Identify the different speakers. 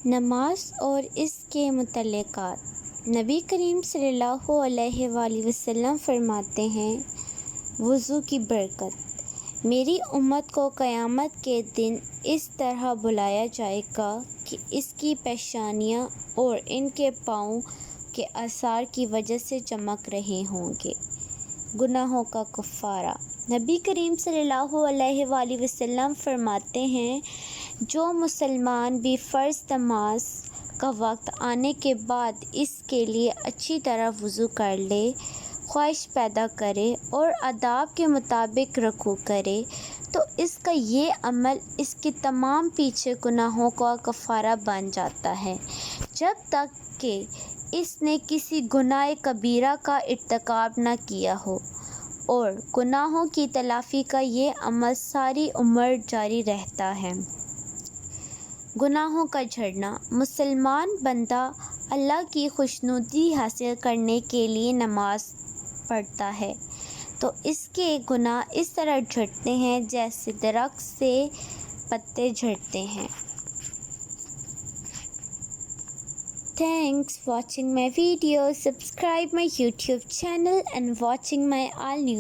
Speaker 1: نماز اور اس کے متعلقات۔ نبی کریم صلی اللہ علیہ وآلہ وسلم فرماتے ہیں، وضو کی برکت۔ میری امت کو قیامت کے دن اس طرح بلایا جائے گا کہ اس کی پیشانیاں اور ان کے پاؤں کے آثار کی وجہ سے چمک رہے ہوں گے۔ گناہوں کا کفارہ۔ نبی کریم صلی اللہ علیہ وآلہ وسلم فرماتے ہیں، جو مسلمان بھی فرض نماز کا وقت آنے کے بعد اس کے لیے اچھی طرح وضو کر لے، خواہش پیدا کرے اور آداب کے مطابق رکوع کرے تو اس کا یہ عمل اس کے تمام پیچھے گناہوں کا کفارہ بن جاتا ہے، جب تک کہ اس نے کسی گناہ کبیرہ کا ارتکاب نہ کیا ہو، اور گناہوں کی تلافی کا یہ عمل ساری عمر جاری رہتا ہے۔ گناہوں کا جھڑنا۔ مسلمان بندہ اللہ کی خوشنودی حاصل کرنے کے لیے نماز پڑھتا ہے تو اس کے گناہ اس طرح جھڑتے ہیں جیسے درخت سے پتے جھڑتے ہیں۔ Thanks watching my video. Subscribe my YouTube channel and watching my all new